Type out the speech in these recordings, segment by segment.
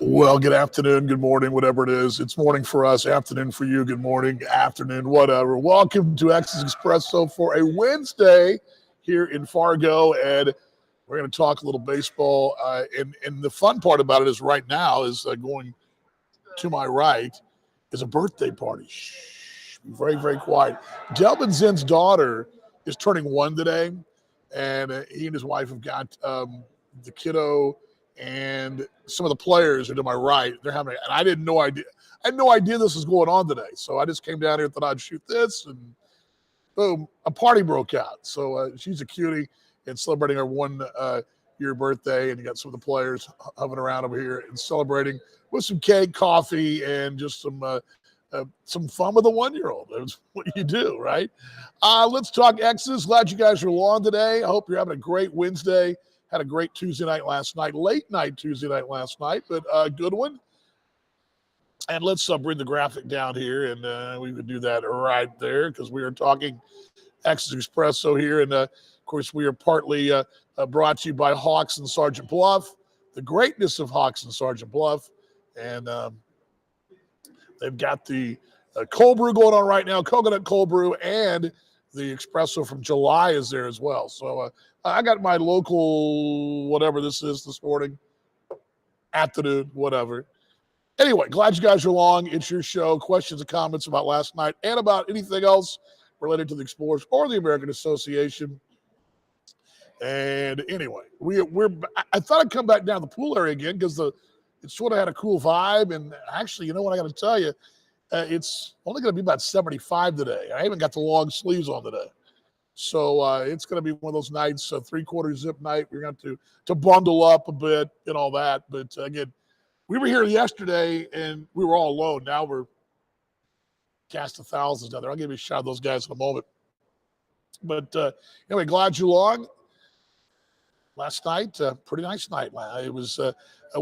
Well, good afternoon, good morning, whatever it is. It's morning for us, afternoon for you, good morning, afternoon, whatever. Welcome to Expresso for a Wednesday here in Fargo, and we're going to talk a little baseball. And the fun part about it is right now is going to my right is a birthday party. Shh, be very, very quiet. Delvin Zinn's daughter is turning 1 today, and he and his wife have got the kiddo and some of the players are to my right. They're having, and I had no idea this was going on today. So I just came down here, thought I'd shoot this, and boom, a party broke out. So she's a cutie and celebrating her 1 year birthday, and you got some of the players hovering around over here and celebrating with some cake, coffee, and just some fun with a 1-year-old. That's what you do, right? Let's talk X's. Glad you guys are along today. I hope you're having a great Wednesday. Had a great Tuesday night last night, late night Tuesday night last night, but a good one. And let's bring the graphic down here, and we would do that right there because we are talking X's Expresso here. And, of course, we are partly brought to you by Hawks and Sergeant Bluff, the greatness of Hawks and Sergeant Bluff. And they've got the cold brew going on right now, coconut cold brew, and the espresso from July is there as well. So I got my local whatever this is this morning, afternoon, whatever. Anyway, glad you guys are along. It's your show. Questions and comments about last night and about anything else related to the Explorers or the American Association. And anyway, I thought I'd come back down the pool area again because it sort of had a cool vibe. And actually, you know what I got to tell you? It's only going to be about 75 today. I haven't got the long sleeves on today. So it's going to be one of those nights, 3/4 zip night. We're going to bundle up a bit and all that. But again, we were here yesterday and we were all alone. Now we're cast of thousands down there. I'll give you a shout of those guys in a moment. But anyway, glad you're along. Last night, pretty nice night. It was one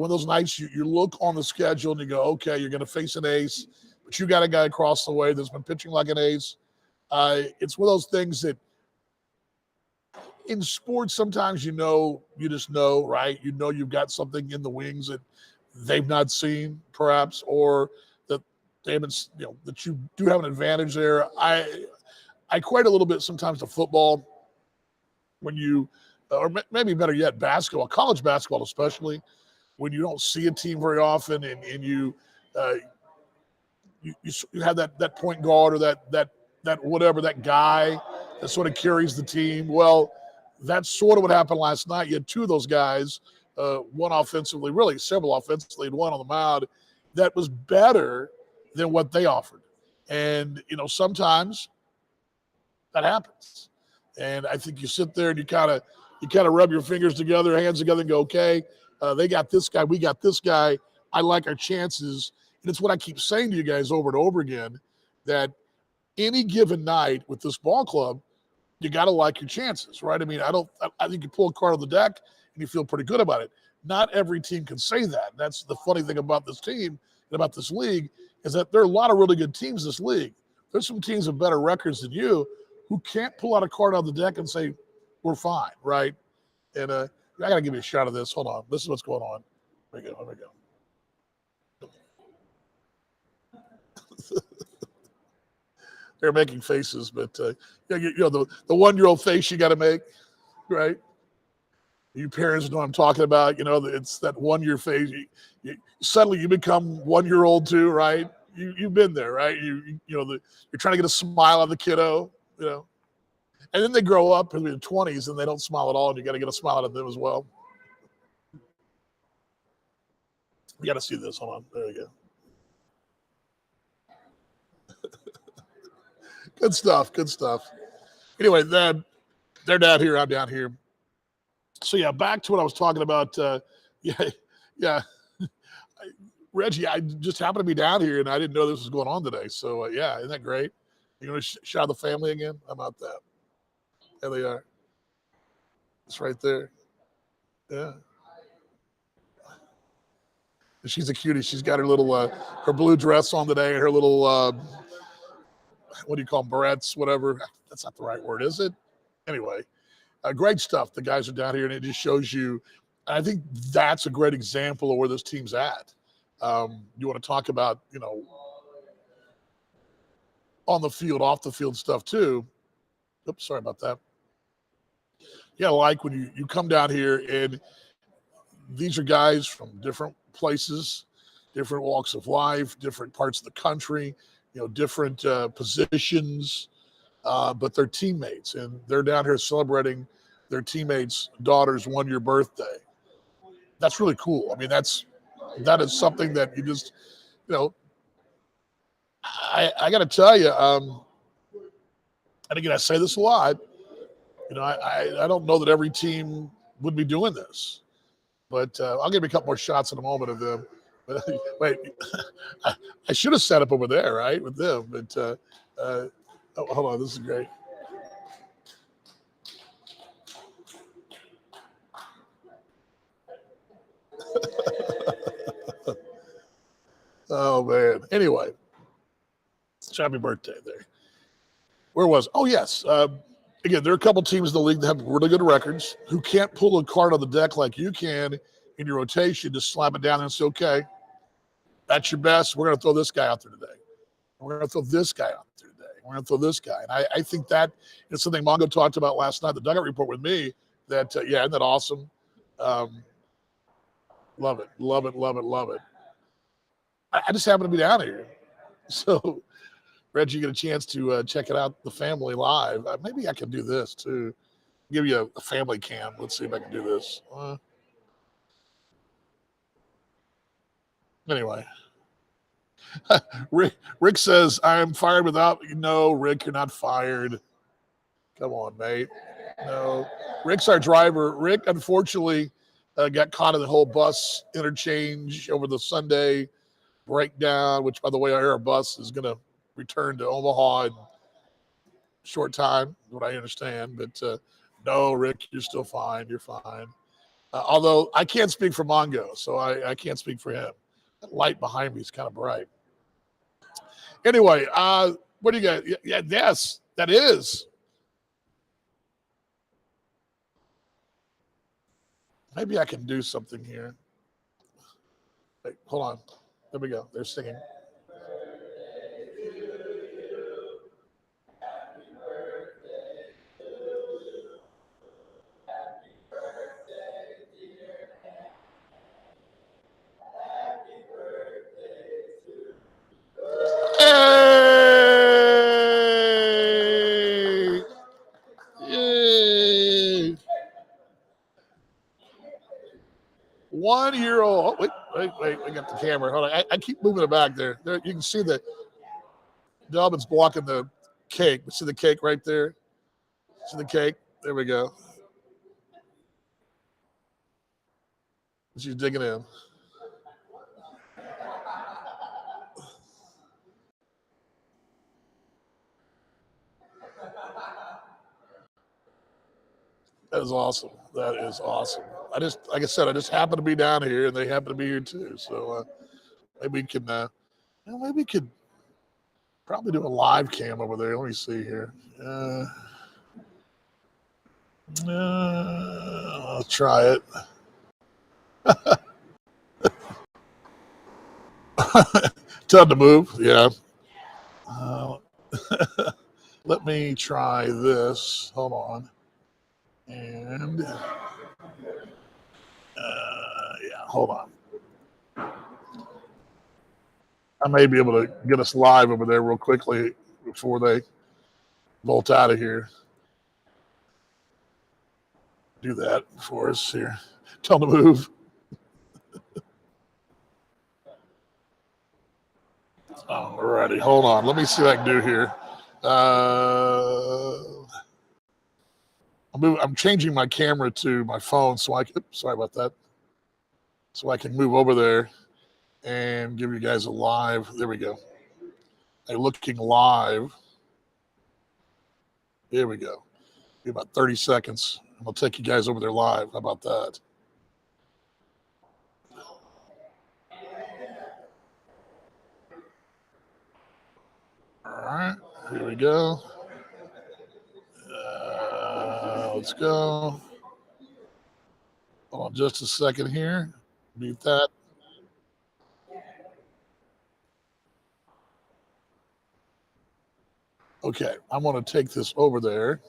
of those nights you look on the schedule and you go, okay, you're going to face an ace. But you got a guy across the way that's been pitching like an ace. It's one of those things that in sports, sometimes you just know, right? You know you've got something in the wings that they've not seen, perhaps, or that they haven't, that you do have an advantage there. I equate a little bit sometimes to football when you, or maybe better yet, basketball, college basketball especially, when you don't see a team very often and you have that point guard or that whatever, that guy that sort of carries the team. Well, that's sort of what happened last night. You had two of those guys, one offensively, really several offensively, and one on the mound that was better than what they offered. And, sometimes that happens. And I think you sit there and you kind of rub your fingers together, hands together, and go, okay, they got this guy, we got this guy. I like our chances. And it's what I keep saying to you guys over and over again, that any given night with this ball club, you got to like your chances, right? I mean, I think you pull a card on the deck and you feel pretty good about it. Not every team can say that. That's the funny thing about this team and about this league is that there are a lot of really good teams in this league. There's some teams with better records than you who can't pull out a card on the deck and say, we're fine, right? And I got to give you a shot of this. Hold on. This is what's going on. Here we go. They're making faces, but the 1-year-old face you got to make, right? You parents know what I'm talking about. It's that 1-year phase. Suddenly you become 1-year-old too, right? You've been there, right? You're trying to get a smile on the kiddo, and then they grow up in their 20s and they don't smile at all, and you got to get a smile out of them as well. You got to see this. Hold on. There we go. Good stuff. Anyway, they're down here. I'm down here. So, yeah, back to what I was talking about. Yeah. Reggie, I just happened to be down here, and I didn't know this was going on today. So, yeah, isn't that great? You're going to shout the family again? How about that? There they are. It's right there. Yeah. She's a cutie. She's got her little her blue dress on today, and her little what do you call them, barrettes, whatever. That's not the right word, is it? Anyway, great stuff. The guys are down here, and it just shows you. I think that's a great example of where this team's at. You want to talk about, on the field, off the field stuff too. Oops, sorry about that. Yeah, like when you come down here and these are guys from different places, different walks of life, different parts of the country, different positions, but they're teammates and they're down here celebrating their teammates' daughter's 1 year birthday. That's really cool. I mean, that is something that you just, you know, I got to tell you, and again, I say this a lot. I don't know that every team would be doing this, but I'll give you a couple more shots in a moment of them. But wait, I should have set up over there, right, with them. But hold on, this is great. Oh man. Anyway, happy birthday there. Where was? Oh yes. Again, there are a couple teams in the league that have really good records who can't pull a card on the deck like you can in your rotation. Just slap it down and say, okay, that's your best. We're going to throw this guy out there today. We're going to throw this guy out there today. We're going to throw this guy. And I think that is something Mongo talked about last night, the Dugout Report with me, that, yeah, isn't that awesome? Love it, love it, love it, love it. I just happen to be down here. So, Reggie, you get a chance to check it out, the family live. Maybe I can do this too. Give you a family cam. Let's see if I can do this. Anyway, Rick says, I am fired without, no, Rick, you're not fired. Come on, mate. No. Rick's our driver. Rick, unfortunately, got caught in the whole bus interchange over the Sunday breakdown, which, by the way, our bus is going to return to Omaha in short time, what I understand. But no, Rick, you're still fine. You're fine. Although I can't speak for Mongo, so I can't speak for him. That light behind me is kind of bright. Anyway, what do you got? Yeah, yes, that is. Maybe I can do something here. Wait, hold on. There we go. They're singing. Hey! Yay! 1 year old. Oh, wait. I got the camera. Hold on. I keep moving it back there. There, you can see that Delvin's blocking the cake. See the cake right there? See the cake? There we go. She's digging in. That is awesome. That is awesome. Like I said, I just happen to be down here, and they happen to be here too. So maybe we can, maybe we could probably do a live cam over there. Let me see here. I'll try it. Tell them to move. Yeah. Let me try this. Hold on. And yeah, hold on. I may be able to get us live over there real quickly before they bolt out of here. Do that for us here. Tell them to move. Alrighty, hold on. Let me see what I can do here. I'm changing my camera to my phone so I can. Sorry about that. So I can move over there and give you guys a live. There we go. A looking live. Here we go. Be about 30 seconds. I'll take you guys over there live. How about that? All right, here we go. Let's go. Hold on just a second here. Mute that. Okay, I'm going to take this over there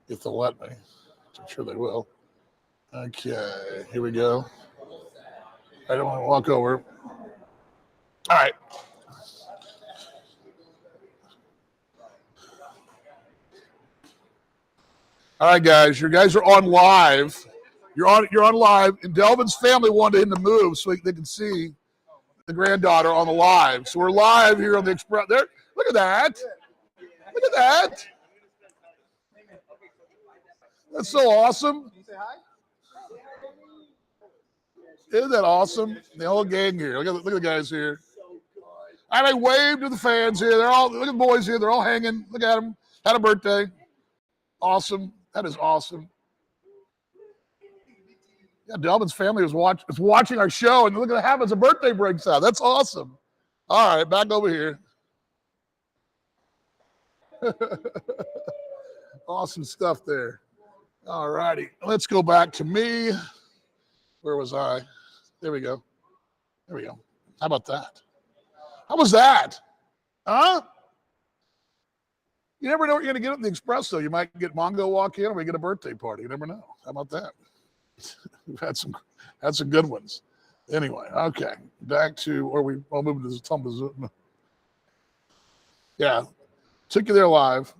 if they'll let me. I'm sure they will. Okay, here we go. I don't want to walk over. All right. All right, guys. You guys are on live. You're on live. And Delvin's family wanted him to move so they can see the granddaughter on the live. So we're live here on the Express. There. Look at that. Look at that. That's so awesome. Isn't that awesome? The whole gang here. Look at the guys here. All right, I wave to the fans here. Look at the boys here. They're all hanging. Look at them. Had a birthday. Awesome. That is awesome. Yeah, Delvin's family was watching our show, and look at what happens. A birthday breaks out. That's awesome. All right, back over here. Awesome stuff there. All righty. Let's go back to me. Where was I? There we go. There we go. How about that? How was that? Huh? You never know what you're going to get at the Expresso. You might get Mongo walk in, or we get a birthday party. You never know. How about that? We've had some good ones. Anyway, okay. Back to where I'll move to the tumble. Yeah. Took you there live.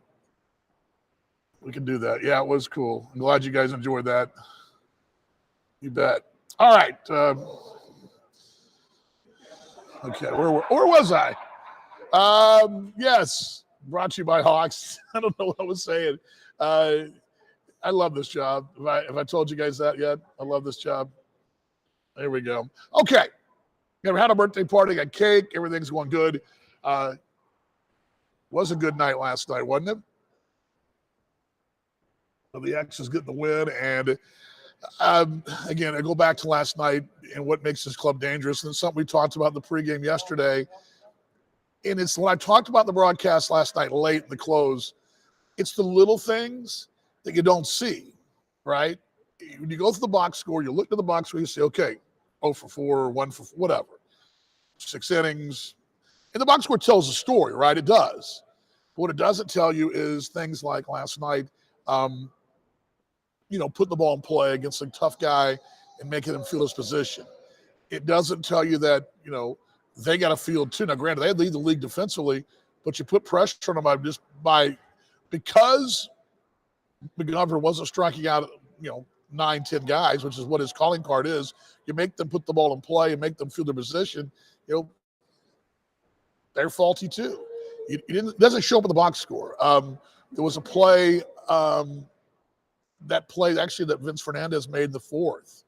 We can do that. Yeah, it was cool. I'm glad you guys enjoyed that. You bet. All right. Okay, where was I? Yes, brought to you by Hawks. I don't know what I was saying. I love this job. Have I told you guys that yet? I love this job. There we go. Okay. We had a birthday party, got cake, everything's going good. Was a good night last night, wasn't it? So the X is getting the win, and again, I go back to last night and what makes this club dangerous, and it's something we talked about in the pregame yesterday. And it's when I talked about the broadcast last night, late in the close, it's the little things that you don't see, right? When you go through the box score, you look at the box score, you say, okay, 0 for 4, 1 for 4, whatever. 6 innings. And the box score tells a story, right? It does. But what it doesn't tell you is things like last night, putting the ball in play against a tough guy and making him feel his position. It doesn't tell you that, they got a field too. Now, granted, they lead the league defensively, but you put pressure on them because McGovern wasn't striking out, 9, 10 guys, which is what his calling card is. You make them put the ball in play and make them feel their position. They're faulty too. It doesn't show up in the box score. There was a play, that Vince Fernandez made in the 4th.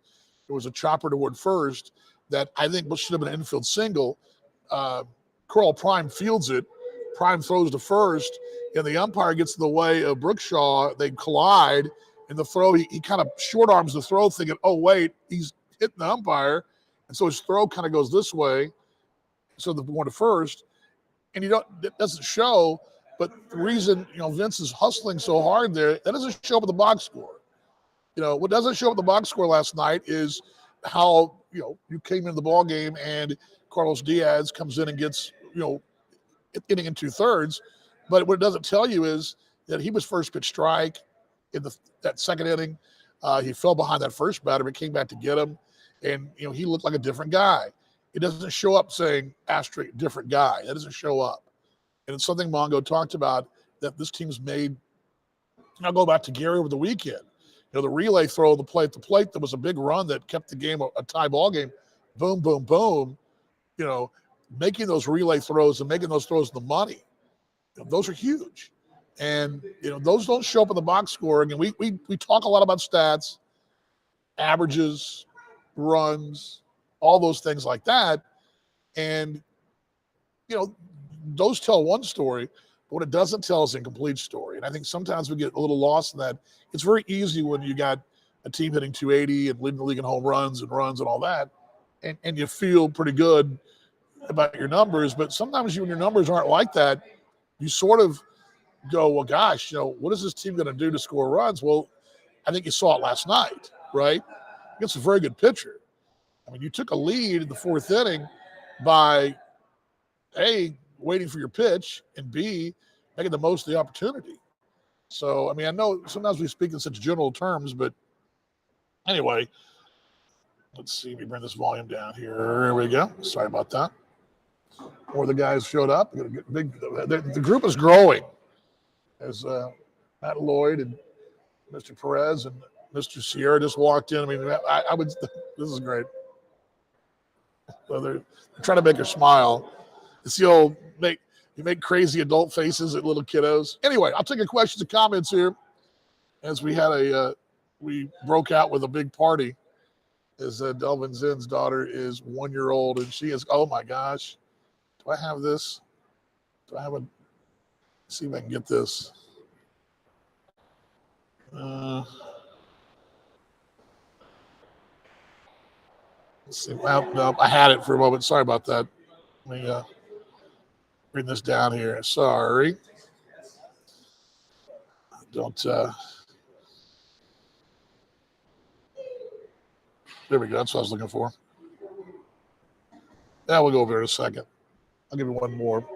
There was a chopper toward first that I think should have been an infield single. Carl Prime fields it. Prime throws to first, and the umpire gets in the way of Brookshaw. They collide, and the throw, he kind of short arms the throw, thinking, oh, wait, he's hitting the umpire. And so his throw kind of goes this way. So they're going to first. And it doesn't show, but the reason, Vince is hustling so hard there, that doesn't show up in the box score. What doesn't show up in the box score last night is how, you came into the ball game and Carlos Diaz comes in and gets, inning in 2/3. But what it doesn't tell you is that he was first pitch strike in that second inning. He fell behind that first batter, but came back to get him. And, he looked like a different guy. It doesn't show up saying asterisk different guy. That doesn't show up. And it's something Mongo talked about that this team's made. I'll go back to Gary over the weekend. The relay throw, the play at the plate, there was a big run that kept the game a tie ball game. Boom, boom, boom. Making those relay throws and making those throws in the money, those are huge. And, those don't show up in the box score. And we talk a lot about stats, averages, runs, all those things like that. And, those tell one story, but what it doesn't tell is an incomplete story. And I think sometimes we get a little lost in that. It's very easy when you got a team hitting 280 and leading the league in home runs and all that, and you feel pretty good about your numbers. But sometimes when your numbers aren't like that, you sort of go, well, gosh, what is this team going to do to score runs? Well, I think you saw it last night, right? It's a very good pitcher. I mean, you took a lead in the 4th inning by, A, waiting for your pitch, and B, making the most of the opportunity. So, I mean, I know sometimes we speak in such general terms, but anyway, let's see. Let me bring this volume down here. Here we go. Sorry about that. More of the guys showed up. The group is growing as Matt Lloyd and Mr. Perez and Mr. Sierra just walked in. I mean, I would. This is great. So they're trying to make her smile. It's the old you make crazy adult faces at little kiddos. Anyway, I'll take a questions and comments here as we had we broke out with a big party. As Delvin Zinn's daughter is 1 year old and she is, oh my gosh, do I have this? Do I have let's see if I can get this. Let's see. Well, no, I had it for a moment. Sorry about that. Let me bring this down here. Sorry. Don't. There we go. That's what I was looking for. Yeah, we'll go over here in a second. I'll give you one more.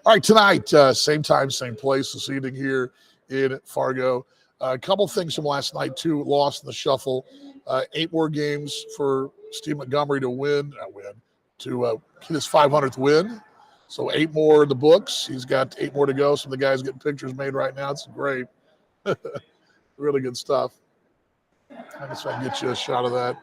All right, tonight, same time, same place this evening here in Fargo. A couple things from last night, too. Lost in the shuffle. 8 more games for Steve Montgomery to to get his 500th win. So 8 more in the books. He's got 8 more to go. Some of the guys getting pictures made right now. It's great. Really good stuff. I guess I can get you a shot of that.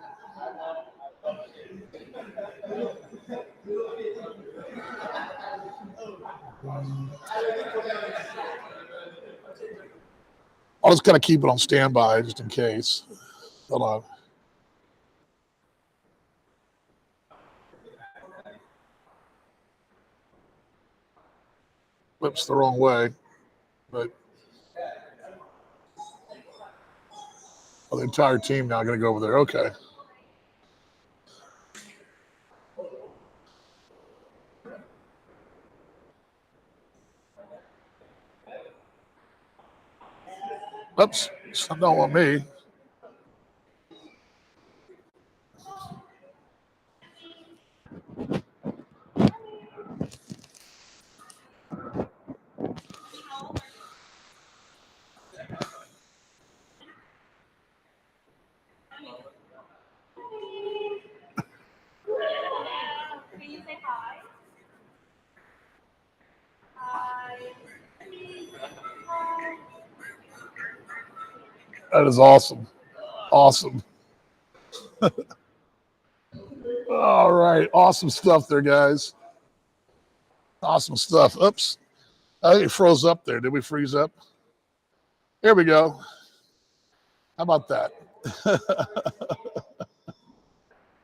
I'll just kind of keep it on standby just in case. Hold on. Flips the wrong way, but the entire team now going to go over there. Okay. Oops, some don't want me. Can you say hi? Hi. That is awesome. Awesome. All right. Awesome stuff there, guys. Awesome stuff. Oops. I think it froze up there. Did we freeze up? Here we go. How about that?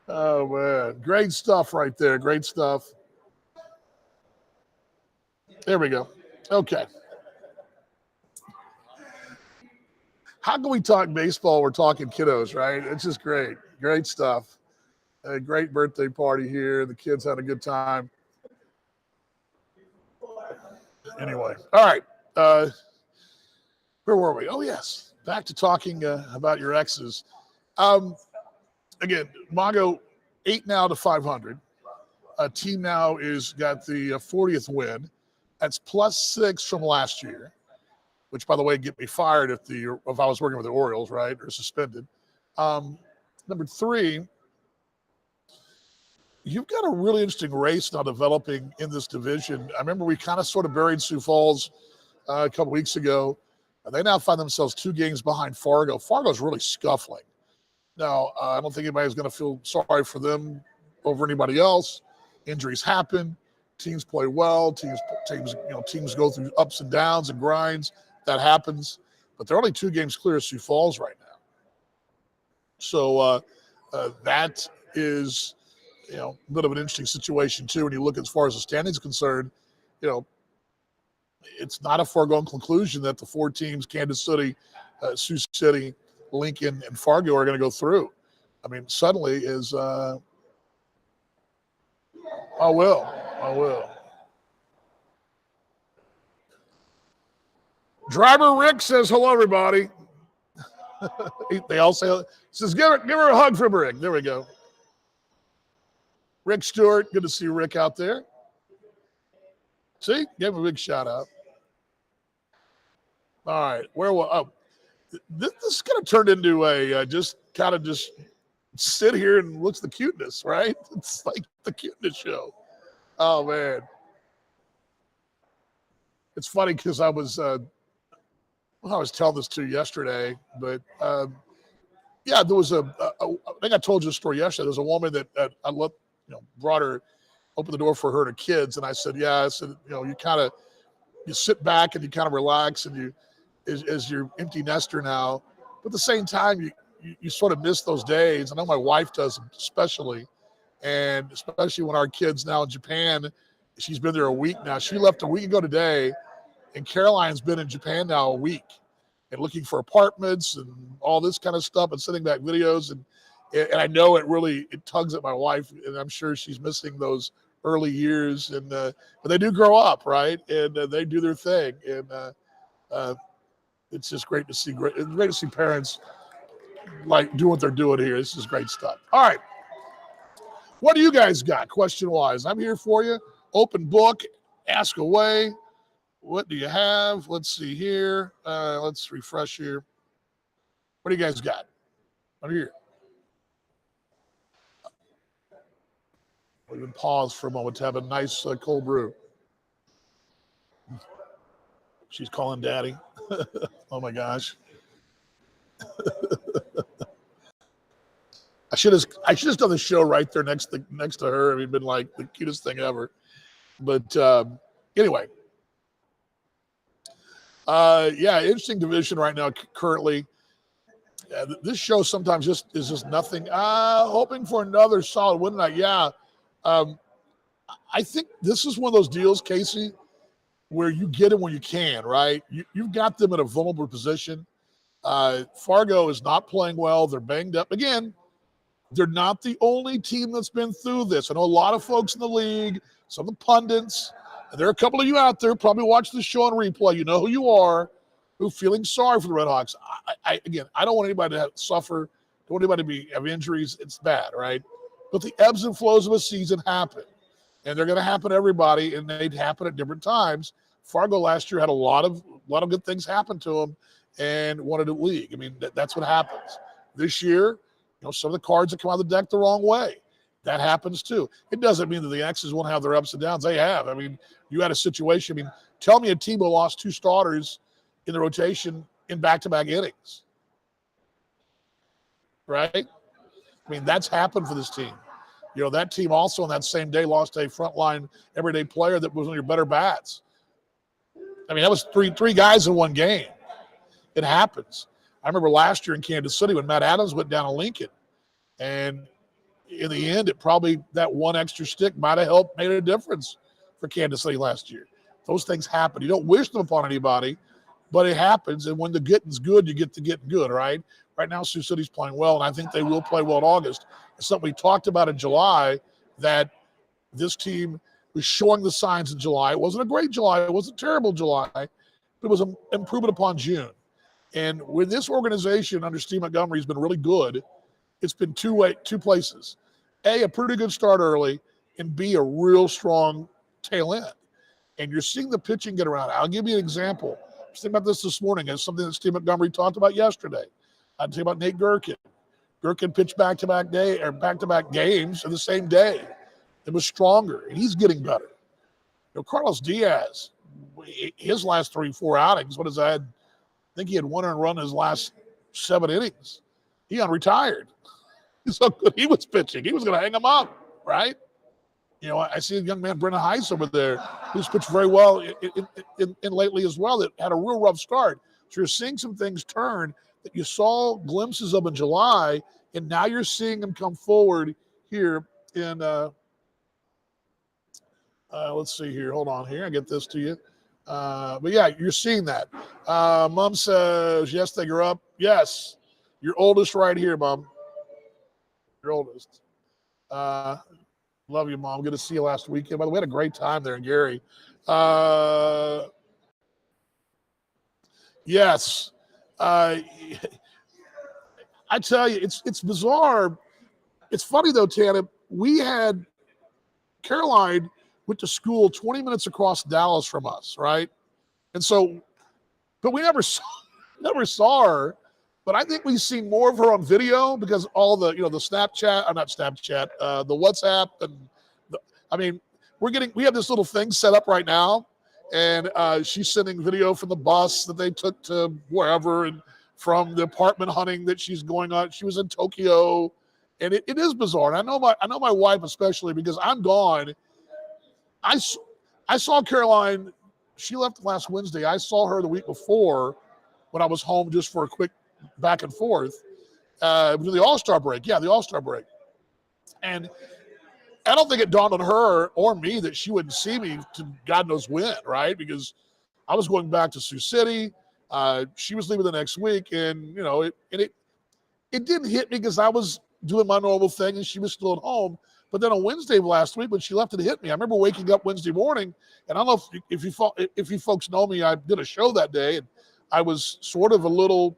Oh, man. Great stuff right there. Great stuff. There we go. Okay. How can we talk baseball? We're talking kiddos, right? It's just great. Great stuff. A great birthday party here. The kids had a good time. Anyway, all right. Where were we? Oh, yes. Back to talking about your exes. Again, Mongo 8 now to 500. Team now is got the 40th win. That's +6 from last year, which, by the way, get me fired if I was working with the Orioles, right, or suspended. Number 3, you've got a really interesting race now developing in this division. I remember we kind of sort of buried Sioux Falls a couple weeks ago. They now find themselves 2 games behind Fargo. Fargo's really scuffling. Now, I don't think anybody's going to feel sorry for them over anybody else. Injuries happen. Teams play well. Teams go through ups and downs and grinds. That happens. But they're only 2 games clear of Sioux Falls right now. So that is, a bit of an interesting situation too. When you look as far as the standings concerned, it's not a foregone conclusion that the 4 teams, Kansas City, Sioux City, Lincoln, and Fargo, are going to go through. I mean, suddenly is, I will. Driver Rick says, hello, everybody. They all say, says, give her a hug from Rick. There we go. Rick Stewart, good to see Rick out there. See, gave him a big shout out. All right. Where will this is kind of turned into a just sit here and looks the cuteness, right? It's like the cuteness show. Oh man, it's funny because I was telling this to you yesterday, but yeah, there was I think I told you a story yesterday. There's a woman that I let, brought her, opened the door for her and her kids, and I said, yeah, I said, you sit back and you kind of relax, and you as your empty nester now, but at the same time you sort of miss those days. I know my wife does especially, and especially when our kids now in Japan, she's been there a week now. She left a week ago today, and Caroline's been in Japan now a week and looking for apartments and all this kind of stuff and sending back videos. And I know it tugs at my wife, and I'm sure she's missing those early years. And but they do grow up, right? And they do their thing. And it's just great to see. It's great to see parents like doing what they're doing here. This is great stuff. All right. What do you guys got question-wise? I'm here for you. Open book. Ask away. What do you have? Let's see here. Let's refresh here. What do you guys got? I'm here. We've been paused for a moment to have a nice cold brew. She's calling Daddy. Oh my gosh. I should have done the show right there next to her. It'd been like the cutest thing ever. But anyway. Yeah, interesting division right now currently. This show sometimes is just nothing. Hoping for another solid win tonight. Yeah. I think this is one of those deals, Casey, where you get them when you can, right? You've got them in a vulnerable position. Fargo is not playing well. They're banged up. Again, they're not the only team that's been through this. I know a lot of folks in the league, some of the pundits, and there are a couple of you out there probably watch the show on replay. You know who you are, who feeling sorry for the Red Hawks. Again, I don't want anybody to suffer. Don't want anybody to have injuries. It's bad, right? But the ebbs and flows of a season happen, and they're going to happen to everybody, and they'd happen at different times. Fargo last year had a lot of good things happen to them and wanted to league. I mean, that's what happens. This year, some of the cards that come out of the deck the wrong way. That happens too. It doesn't mean that the X's won't have their ups and downs. They have. I mean, you had a situation. I mean, tell me a team who lost two starters in the rotation in back-to-back innings. Right? I mean, that's happened for this team. That team also on that same day lost a frontline everyday player that was one of your better bats. I mean, that was three guys in one game. It happens. I remember last year in Kansas City when Matt Adams went down to Lincoln. And in the end, that one extra stick might have made a difference for Kansas City last year. Those things happen. You don't wish them upon anybody, but it happens. And when the getting's good, you get to get good, right? Right now, Sioux City's playing well, and I think they will play well in August. It's something we talked about in July, that this team was showing the signs in July. It wasn't a great July. It wasn't a terrible July. But it was an improvement upon June. And when this organization under Steve Montgomery has been really good, it's been two places. A pretty good start early, and B, a real strong tail end. And you're seeing the pitching get around. I'll give you an example. I was thinking about this morning. It's something that Steve Montgomery talked about yesterday. I'd say about Nate Gherkin. Gherkin pitched back-to-back games in the same day. It was stronger, and he's getting better. Carlos Diaz, his last 3-4 outings, I think he had one earned run in his last 7 innings. He unretired. So good he was pitching. He was going to hang him up, right? I see a young man, Brendan Heiss, over there, who's pitched very well in lately as well, that had a real rough start. So you're seeing some things turn that you saw glimpses of in July, and now you're seeing them come forward here in let's see here. Hold on here. I get this to you. But yeah, you're seeing that. Mom says, yes, they grew up. Yes. Your oldest right here, Mom. Your oldest. Love you, Mom. Good to see you last weekend. By the way, we had a great time there in Gary. Yes. I tell you, it's bizarre. It's funny, though, Tana. We had Caroline went to school 20 minutes across Dallas from us, right? And so but we never saw her. But I think we've seen more of her on video because all the the Snapchat, not Snapchat, the WhatsApp, and I mean, we have this little thing set up right now, and she's sending video from the bus that they took to wherever, and from the apartment hunting that she's going on. She was in Tokyo, and it is bizarre. And I know my wife especially because I'm gone. I saw Caroline. She left last Wednesday. I saw her the week before when I was home just for a quick back and forth. The All-Star break. Yeah, the All-Star break. And I don't think it dawned on her or me that she wouldn't see me to God knows when, right? Because I was going back to Sioux City. She was leaving the next week, and it didn't hit me because I was doing my normal thing and she was still at home. But then on Wednesday of last week, when she left, it hit me. I remember waking up Wednesday morning, and I don't know if you folks know me. I did a show that day, and I was sort of a little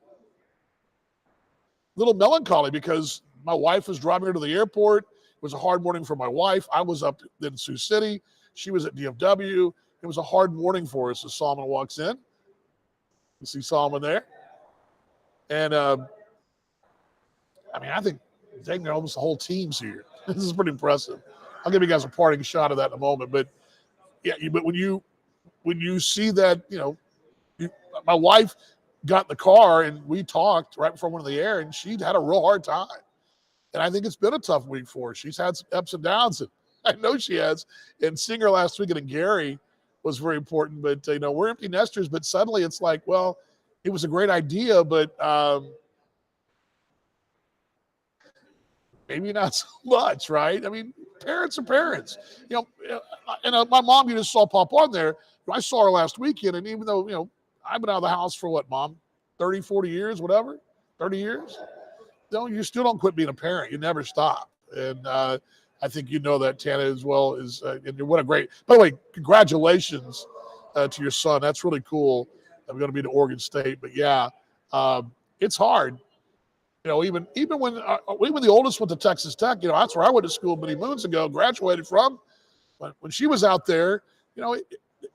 melancholy because my wife was driving her to the airport. It was a hard morning for my wife. I was up in Sioux City. She was at DFW. It was a hard morning for us as Solomon walks in. You see Solomon there. And, I think dang, almost the whole team's here. This is pretty impressive. I'll give you guys a parting shot of that in a moment. But, yeah, but when you see that, my wife got in the car and we talked right before I went on the air, and she'd had a real hard time. And I think it's been a tough week for her. She's had some ups and downs, and I know she has. And seeing her last weekend in Gary was very important. But, we're empty nesters, but suddenly it's like, well, it was a great idea, but maybe not so much, right? I mean, parents are parents. And my mom, you just saw pop on there. I saw her last weekend, and even though, I've been out of the house for what, Mom? 30, 40 years, whatever? 30 years? No, you still don't quit being a parent. You never stop. And I think you know that, Tana, as well. And what a great, by the way, congratulations to your son. That's really cool. I'm going to be to Oregon State. But, yeah, it's hard. Even when the oldest went to Texas Tech, that's where I went to school many moons ago, graduated from. When she was out there,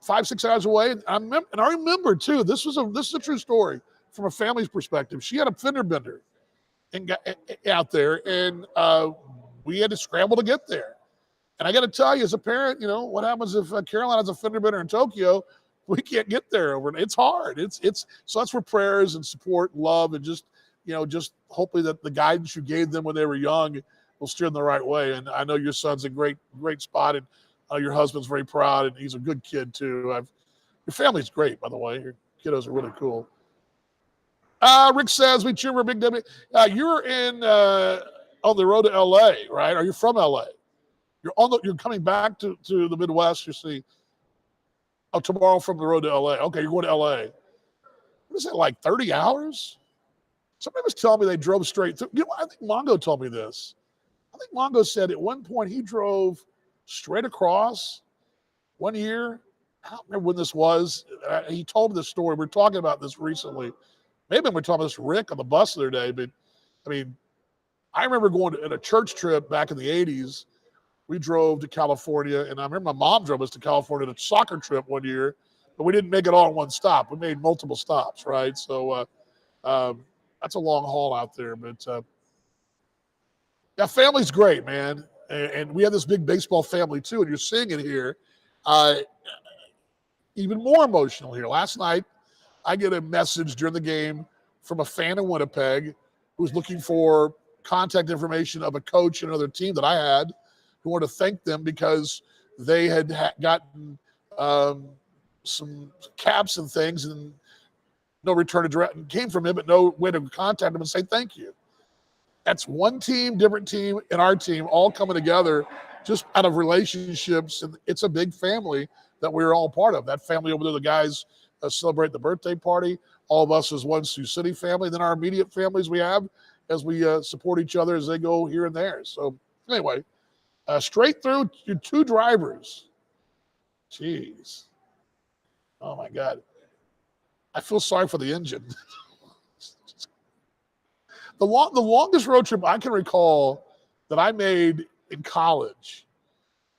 5-6 hours away. And I remember too. This is a true story from a family's perspective. She had a fender bender and got out there, and we had to scramble to get there. And I got to tell you, as a parent, what happens if Caroline has a fender bender in Tokyo? We can't get there. It's hard. So that's where prayers and support, love, and just hopefully that the guidance you gave them when they were young will steer them the right way. And I know your son's a great spot, and your husband's very proud, and he's a good kid too. Your family's great, by the way. Your kiddos are really cool. Rick says, we cheer for Big W. You're on the road to LA, right? Are you from LA? You're coming back to the Midwest, you see. Oh, tomorrow from the road to LA. Okay, you're going to LA. What is it, like 30 hours? Somebody was telling me they drove straight through. I think Mongo told me this. I think Mongo said at one point he drove straight across one year. I don't remember when this was. He told me this story. We were talking about this recently. Maybe we were talking about this Rick on the bus the other day. But, I remember going on a church trip back in the 80s. We drove to California, and I remember my mom drove us to California on a soccer trip one year, but we didn't make it all in one stop. We made multiple stops, right? So that's a long haul out there. But, yeah, family's great, man. And we have this big baseball family, too, and you're seeing it here. Even more emotional here. Last night, I get a message during the game from a fan in Winnipeg who was looking for contact information of a coach and another team that I had, who wanted to thank them because they had gotten some caps and things, and no return address came from him, but no way to contact him and say thank you. That's one team, different team, and our team all coming together just out of relationships. And it's a big family that we're all part of. That family over there, the guys celebrate the birthday party. All of us as one Sioux City family. Then our immediate families we have as we support each other as they go here and there. So anyway, straight through your two drivers. Jeez. Oh, my God. I feel sorry for the engine. The longest road trip I can recall that I made in college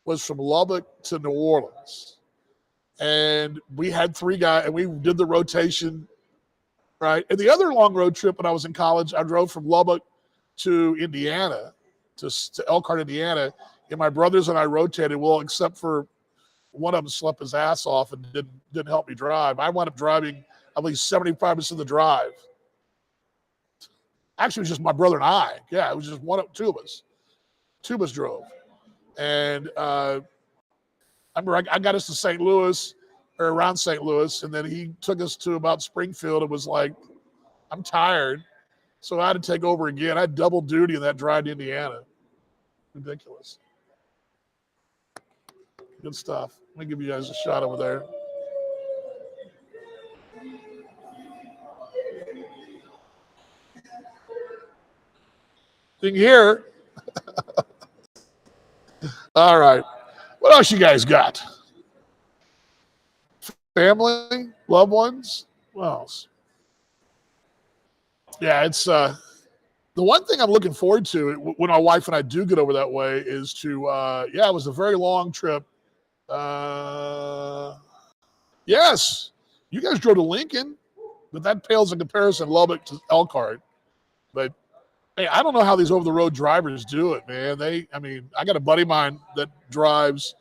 was from Lubbock to New Orleans. And we had three guys, and we did the rotation right? And the other long road trip when I was in college, I drove from Lubbock to Indiana, to Elkhart, Indiana, and my brothers and I rotated. Well, except for one of them slept his ass off and didn't help me drive. I wound up driving at least 75% of the drive. Actually, it was just my brother and I. Yeah, it was just two of us. Two of us drove. And I remember I got us to St. Louis, or around St. Louis, and then he took us to about Springfield. It was like, I'm tired. So I had to take over again. I had double duty in that drive to Indiana. Ridiculous. Good stuff. Let me give you guys a shot over there. Thing here. All right. What else you guys got? Family, loved ones. What else? Yeah, it's the one thing I'm looking forward to when my wife and I do get over that way is to it was a very long trip. Yes, you guys drove to Lincoln, but that pales in comparison Lubbock to Elkhart. But hey, I don't know how these over-the-road drivers do it, man. I got a buddy of mine that drives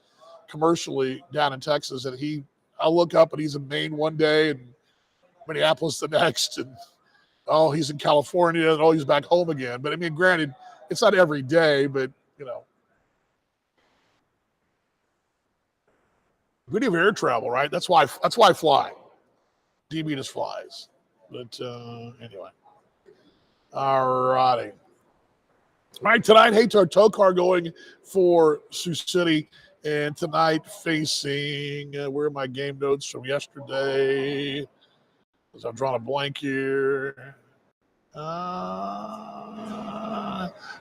commercially down in Texas, and I look up and he's in Maine one day and Minneapolis the next, and he's in California, and he's back home again. But I mean, granted, it's not every day, but we have air travel, right? That's why I fly. DB just flies. But anyway. All righty. All right, tonight, Hey to our tow car going for Sioux City. And tonight facing, where are my game notes from yesterday? Because I've drawn a blank here.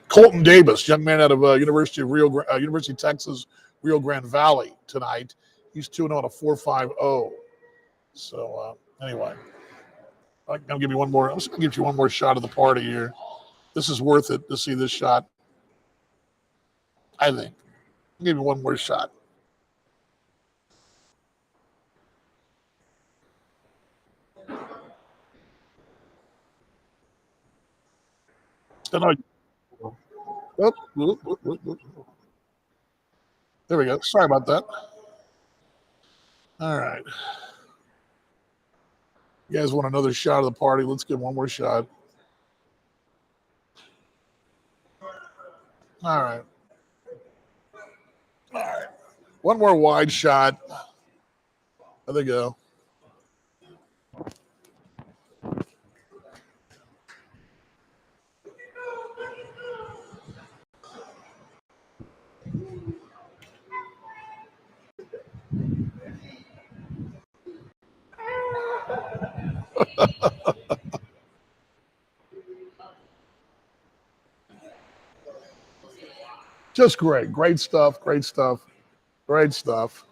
Colton Davis, young man out of University of Texas, Rio Grande Valley tonight. He's 2-0 on a 4.50. So anyway, I'll give you one more. I'm just going to give you one more shot of the party here. This is worth it to see this shot. I think. I'll give you one more shot. There we go. Sorry about that. All right. You guys want another shot of the party? Let's get one more shot. All right. All right. One more wide shot. There they go. Just great. Great stuff. Great stuff. Great stuff.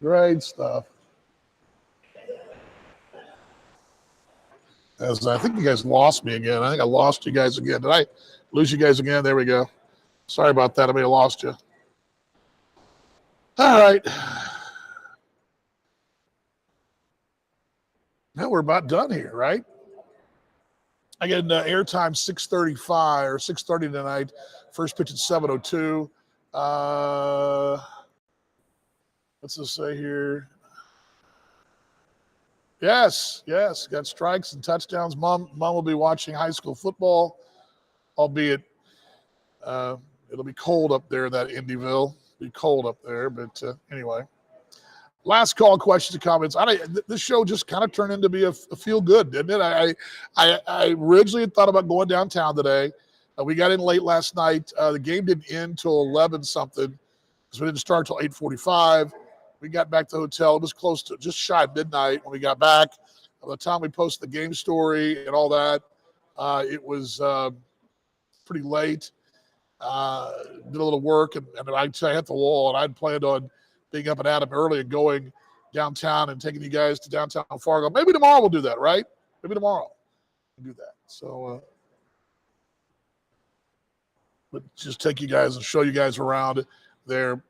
Great stuff. As I think you guys lost me again. I think I lost you guys again. Did I lose you guys again? There we go. Sorry about that. I may have lost you. All right. Now we're about done here, right? I get airtime 6:35 or 6:30 tonight. First pitch at 7:02. What's this say here? Yes. Got strikes and touchdowns. Mom will be watching high school football, albeit it'll be cold up there in that Indyville. It'll be cold up there, but anyway. Last call, questions and comments. This show just kind of turned into be a feel good, didn't it? I originally had thought about going downtown today. We got in late last night. The game didn't end till 11 something because we didn't start till 8:45. We got back to the hotel. It was close to just shy of midnight when we got back. By the time we posted the game story and all that, it was pretty late. Did a little work, and I hit the wall, and I'd planned on being up and at 'em early and going downtown and taking you guys to downtown Fargo. Maybe tomorrow we'll do that, right? Maybe tomorrow we'll do that. So, but just take you guys and show you guys around there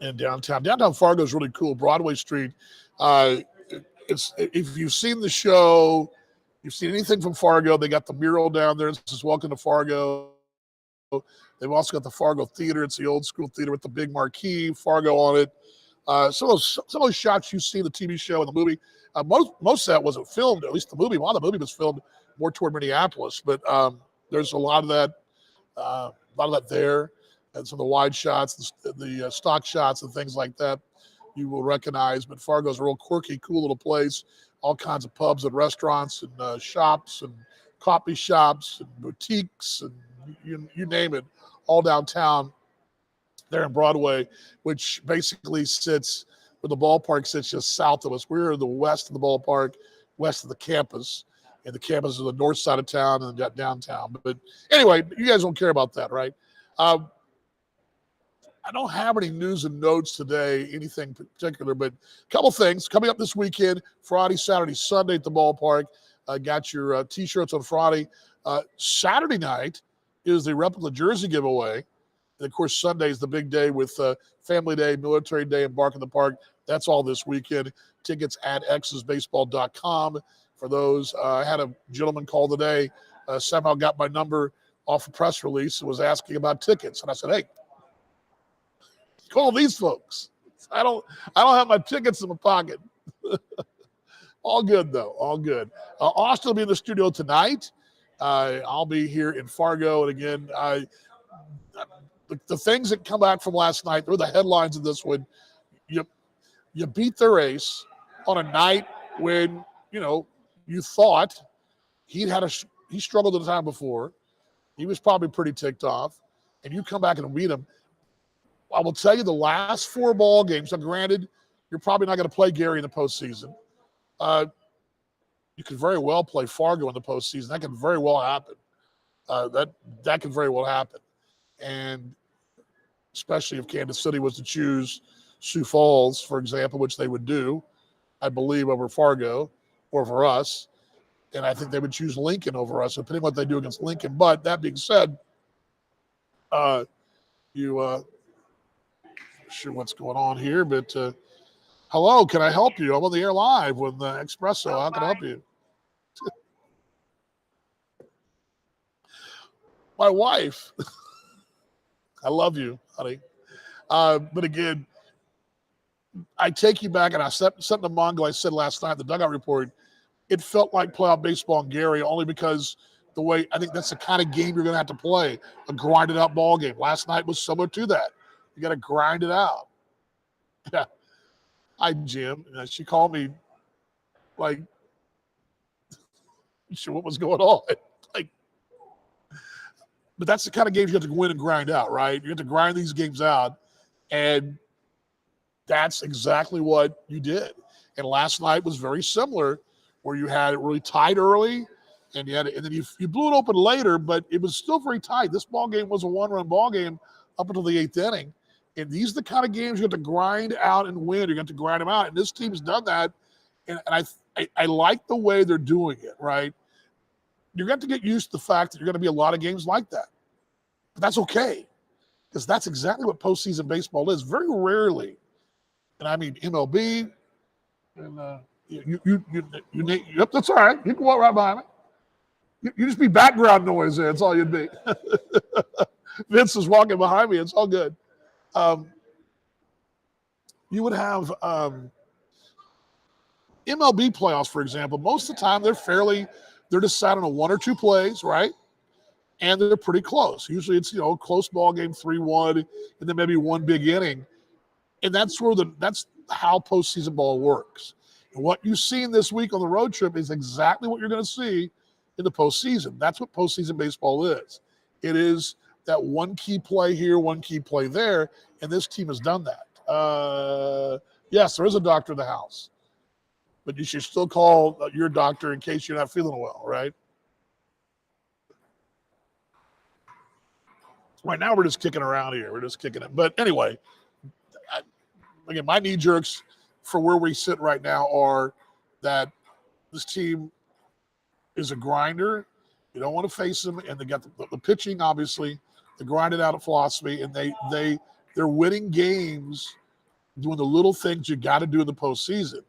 in downtown. Downtown Fargo is really cool. Broadway Street if you've seen the show, you've seen anything from Fargo, they got the mural down there. This is Welcome to Fargo. They've also got the Fargo Theater. It's the old school theater with the big marquee, Fargo on it. Some of those shots you see in the TV show and the movie, most of that wasn't filmed. At least the movie, a lot of the movie was filmed more toward Minneapolis. But there's a lot of that there, and some of the wide shots, the stock shots, and things like that you will recognize. But Fargo's a real quirky, cool little place. All kinds of pubs and restaurants and shops and coffee shops and boutiques and you name it, all downtown there in Broadway, which basically sits where the ballpark sits just south of us. We're in the west of the ballpark, west of the campus, and the campus is on the north side of town and got downtown. But anyway, you guys don't care about that, right? I don't have any news and notes today, anything particular, but a couple things coming up this weekend, Friday, Saturday, Sunday at the ballpark. Got your T-shirts on Friday. Saturday night is the replica jersey giveaway. And, of course, Sunday is the big day with Family Day, Military Day, and Bark in the Park. That's all this weekend. Tickets at xsbaseball.com for those. I had a gentleman call today, somehow got my number off a press release and was asking about tickets. And I said, hey, call these folks. I don't have my tickets in my pocket. All good, though. All good. Austin will be in the studio tonight. I'll be here in Fargo. And again, the things that come back from last night, they're the headlines of this one. You beat their ace on a night when, you thought he struggled the time before. He was probably pretty ticked off. And you come back and beat him. I will tell you the last 4 ball games, now granted, you're probably not going to play Gary in the postseason. You could very well play Fargo in the postseason. That could very well happen. That could very well happen. And especially if Kansas City was to choose Sioux Falls, for example, which they would do, I believe, over Fargo or for us. And I think they would choose Lincoln over us, depending on what they do against Lincoln. But that being said, sure what's going on here, but hello, can I help you? I'm on the air live with Expresso. How can I help you? My wife. I love you, honey. But again, I take you back, and I said something to Mongo I said last night, the Dugout Report. It felt like playoff baseball in Gary only because the way I think that's the kind of game you're going to have to play, a grinded out ball game. Last night was similar to that. You got to grind it out. Yeah. Hi, Jim. She called me like, sure what was going on. Like, but that's the kind of games you have to win and grind out, right? You have to grind these games out, and that's exactly what you did. And last night was very similar, where you had it really tight early, and then you blew it open later, but it was still very tight. This ball game was a 1-run ball game up until the 8th inning. And these are the kind of games you have to grind out and win. You have to grind them out. And this team's done that. And I like the way they're doing it, right? You're going to get used to the fact that you're going to be a lot of games like that. But that's okay, because that's exactly what postseason baseball is. Very rarely, and I mean MLB, and yep, that's all right. You can walk right by me. You just be background noise there. That's all you'd be. Vince is walking behind me. It's all good. You would have MLB playoffs, for example. Most of the time, they're decided on 1 or 2 plays, right? And they're pretty close. Usually it's, close ball game, 3-1, and then maybe 1 big inning. And that's how postseason ball works. And what you've seen this week on the road trip is exactly what you're going to see in the postseason. That's what postseason baseball is. It is that 1 key play here, 1 key play there, and this team has done that. Yes, there is a doctor in the house, but you should still call your doctor in case you're not feeling well, right? Right now we're just kicking around here. We're just kicking it. But anyway, again, my knee jerks for where we sit right now are that this team is a grinder. You don't want to face them, and they got the pitching, obviously, the grinded out philosophy, and they're winning games doing the little things you got to do in the postseason.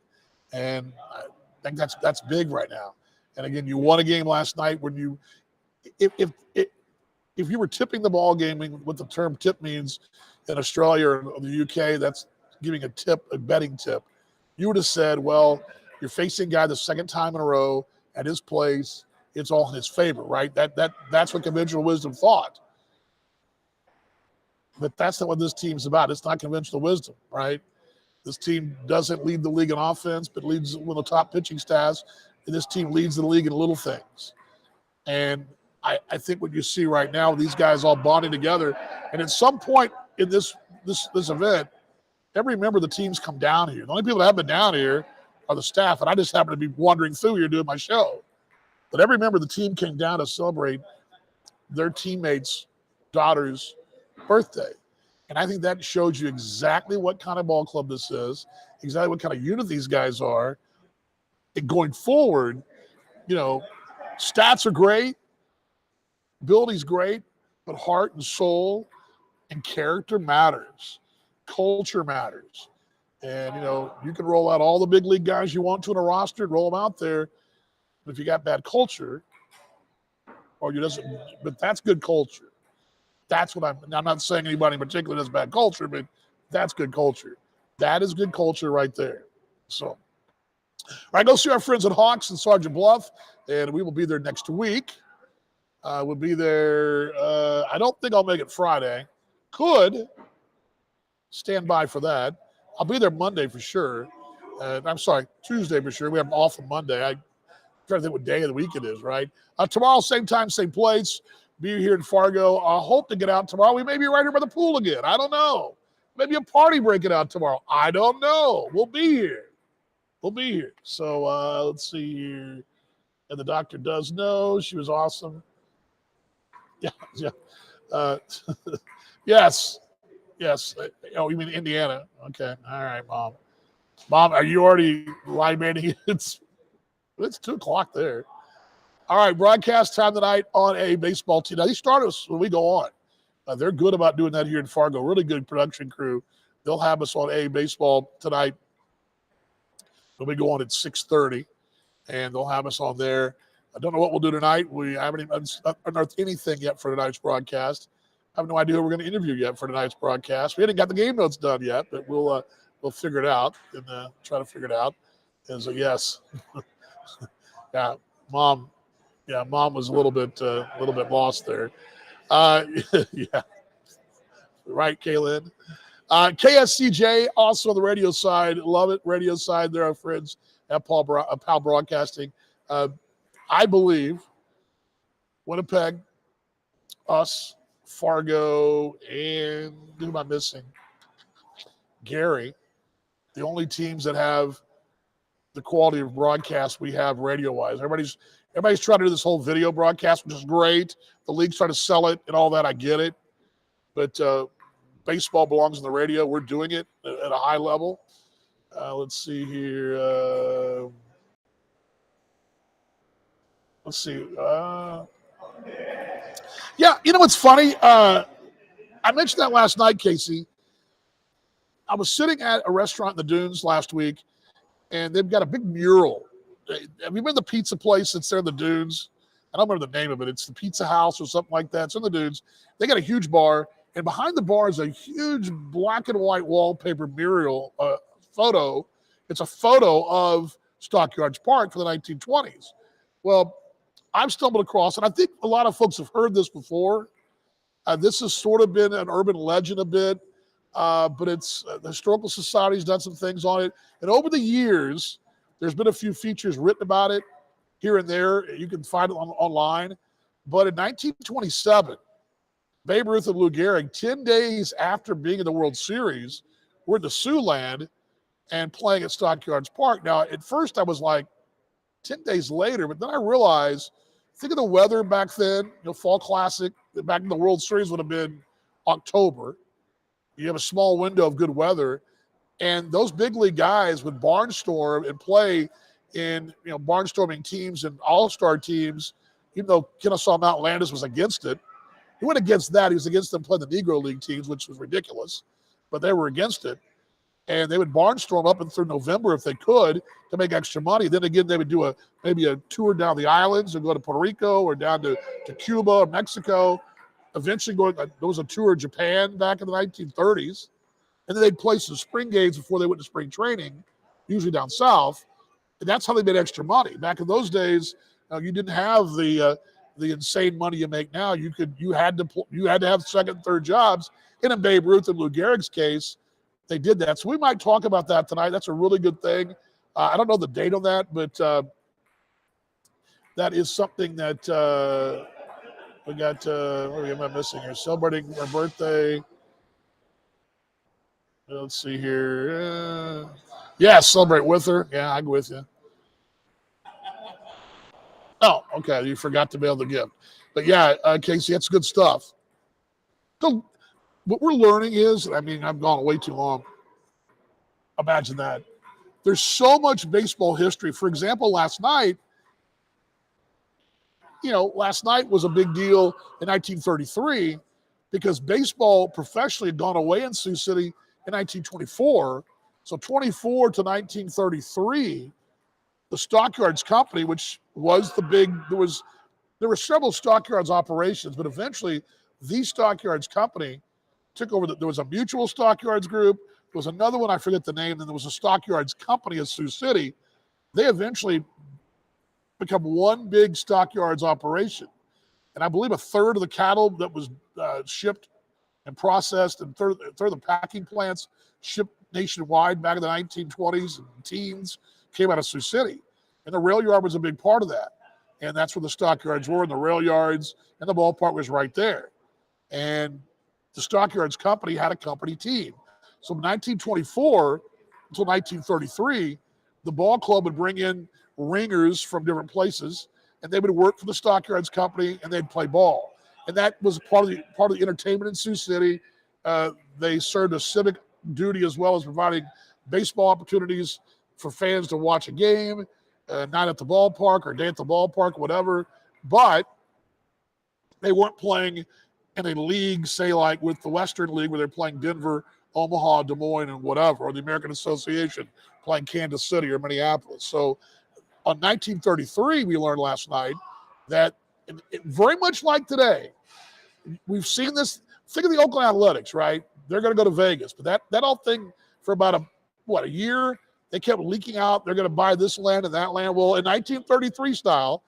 And I think that's big right now. And again, you won a game last night when you if you were tipping the ball game, what the term tip means in Australia or the UK, that's giving a tip, a betting tip. You would have said, well, you're facing a guy the second time in a row at his place. It's all in his favor, right? That's what conventional wisdom thought. But that's not what this team's about. It's not conventional wisdom, right? This team doesn't lead the league in offense, but leads one of the top pitching staffs. And this team leads the league in little things. And I think what you see right now, these guys all bonding together. And at some point in this event, every member of the team's come down here. The only people that haven't been down here are the staff, and I just happen to be wandering through here doing my show. But every member of the team came down to celebrate their teammates' daughter's birthday. And I think that shows you exactly what kind of ball club this is, exactly what kind of unit these guys are. And going forward, stats are great, ability's great, but heart and soul and character matters. Culture matters. And, you can roll out all the big league guys you want to in a roster and roll them out there. But if you got bad culture, but that's good culture. That's what I'm not saying anybody in particular has bad culture, but that's good culture. That is good culture right there. So, all right, go see our friends at Hawks and Sergeant Bluff, and we will be there next week. We'll be there. I don't think I'll make it Friday. Could stand by for that. I'll be there Monday for sure. I'm sorry, Tuesday for sure. We have off on Monday. I'm trying to think what day of the week it is, right? Tomorrow, same time, same place. Be here in Fargo. I hope to get out tomorrow. We may be right here by the pool again. I don't know. Maybe a party breaking out tomorrow. I don't know. We'll be here. So let's see here. And the doctor does know. She was awesome. Yeah. Yes. Oh, you mean Indiana? Okay. All right, Mom. Mom, are you already libating? It's 2:00 there. All right, broadcast time tonight on a baseball team. Now, these start us when we go on. They're good about doing that here in Fargo. Really good production crew. They'll have us on a baseball tonight. We'll be going at 6:30, and they'll have us on there. I don't know what we'll do tonight. We haven't even unearthed anything yet for tonight's broadcast. I have no idea who we're going to interview yet for tonight's broadcast. We haven't got the game notes done yet, but we'll figure it out and try to figure it out. And so, yes. Yeah, Mom was a little bit lost there. Yeah, right, Kaylin. KSCJ also on the radio side. Love it, radio side. They're our friends at PAL Broadcasting. I believe Winnipeg, us, Fargo, and who am I missing? Gary, the only teams that have the quality of broadcast we have radio-wise. Everybody's trying to do this whole video broadcast, which is great. The league's trying to sell it and all that. I get it. But baseball belongs on the radio. We're doing it at a high level. Let's see here. Let's see. Yeah, what's funny? I mentioned that last night, Casey. I was sitting at a restaurant in the Dunes last week, and they've got a big mural. Have you been to the pizza place that's there in the Dunes? I don't remember the name of it. It's the Pizza House or something like that. It's in the Dunes. They got a huge bar, and behind the bar is a huge black and white wallpaper mural photo. It's a photo of Stockyards Park for the 1920s. Well, I've stumbled across, and I think a lot of folks have heard this before. This has sort of been an urban legend a bit, but it's the Historical Society's done some things on it. And over the years, there's been a few features written about it here and there. You can find it online. But in 1927, Babe Ruth and Lou Gehrig, 10 days after being in the World Series, were in the Siouxland and playing at Stockyards Park. Now, at first I was like, 10 days later, but then I realized, think of the weather back then, Fall Classic, back in the World Series would have been October. You have a small window of good weather, and those big league guys would barnstorm and play in, barnstorming teams and all-star teams, even though Kennesaw Mountain Landis was against it. He went against that. He was against them playing the Negro League teams, which was ridiculous, but they were against it. and they would barnstorm up and through November if they could to make extra money. Then again, they would do maybe a tour down the islands and go to Puerto Rico or down to Cuba or Mexico. Eventually, there was a tour of Japan back in the 1930s, and then they'd play some spring games before they went to spring training, usually down south. And that's how they made extra money. Back in those days, you didn't have the insane money you make now. You had to have second, third jobs. And in Babe Ruth and Lou Gehrig's case, they did that. So we might talk about that tonight. That's a really good thing. I don't know the date on that, but that is something that we got. What am I missing here? Celebrating her birthday. Let's see here. Yeah, celebrate with her. Yeah, I'm with you. Oh, okay. You forgot to mail the gift. But yeah, Casey, that's good stuff. So what we're learning is, I mean, I've gone way too long. Imagine that. There's so much baseball history. For example, last night was a big deal in 1933 because baseball professionally had gone away in Sioux City in 1924. So 24 to 1933, the Stockyards Company, which was there were several Stockyards operations, but eventually the Stockyards Company took over. There was a Mutual Stockyards Group. There was another one, I forget the name, and there was a Stockyards Company of Sioux City. They eventually become one big Stockyards operation. And I believe a third of the cattle that was shipped and processed and third of the packing plants shipped nationwide back in the 1920s and teens came out of Sioux City. And the rail yard was a big part of that. And that's where the stockyards were, and the rail yards, and the ballpark was right there. And the Stockyards Company had a company team. So from 1924 until 1933, the ball club would bring in ringers from different places, and they would work for the Stockyards Company, and they'd play ball. And that was part of the entertainment in Sioux City. They served a civic duty as well as providing baseball opportunities for fans to watch a game, night at the ballpark or day at the ballpark, whatever. But they weren't playing in a league, say like with the Western League, where they're playing Denver, Omaha, Des Moines, and whatever, or the American Association playing Kansas City or Minneapolis. So on 1933, we learned last night that very much like today, we've seen this. Think of the Oakland Athletics, right? They're going to go to Vegas, but that whole thing for about a year, they kept leaking out. They're going to buy this land and that land. Well, in 1933 style,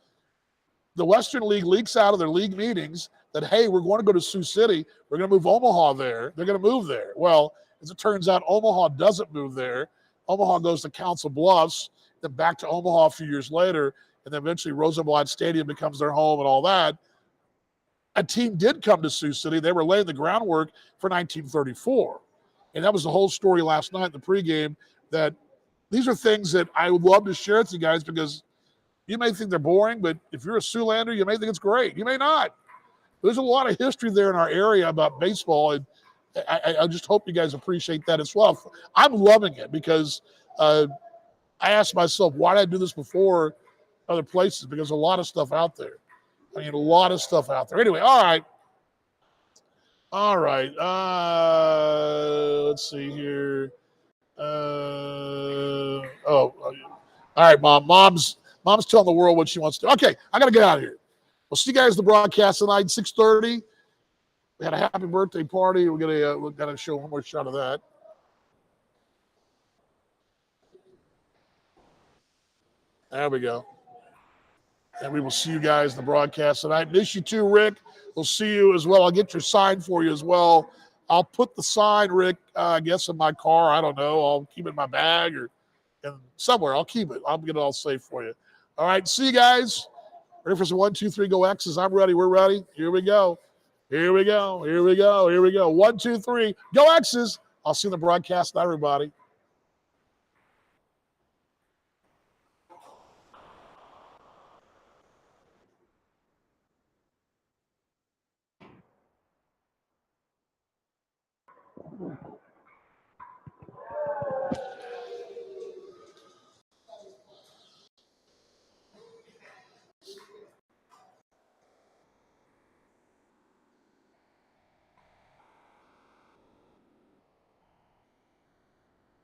the Western League leaks out of their league meetings that, hey, we're going to go to Sioux City. We're going to move Omaha there. They're going to move there. Well, as it turns out, Omaha doesn't move there. Omaha goes to Council Bluffs, then back to Omaha a few years later, and then eventually Rosenblatt Stadium becomes their home and all that. A team did come to Sioux City. They were laying the groundwork for 1934. And that was the whole story last night in the pregame, that these are things that I would love to share with you guys because you may think they're boring, but if you're a Siouxlander, you may think it's great. You may not. There's a lot of history there in our area about baseball, and I just hope you guys appreciate that as well. I'm loving it because I asked myself, why did I do this before other places? Because a lot of stuff out there. I mean, a lot of stuff out there. Anyway, all right. Let's see here. All right, Mom. Mom's telling the world what she wants to do. Okay, I got to get out of here. We'll see you guys at the broadcast tonight, 6:30. We had a happy birthday party. We're gonna show one more shot of that. There we go. And we will see you guys in the broadcast tonight. Miss you too, Rick. We'll see you as well. I'll get your sign for you as well. I'll put the sign, Rick, I guess in my car. I don't know. I'll keep it in my bag or somewhere. I'll keep it. I'll get it all safe for you. All right. See you guys. Ready for some 1, 2, 3, go X's? I'm ready. We're ready. Here we go. Here we go. Here we go. Here we go. 1, 2, 3, go X's. I'll see you in the broadcast now, everybody.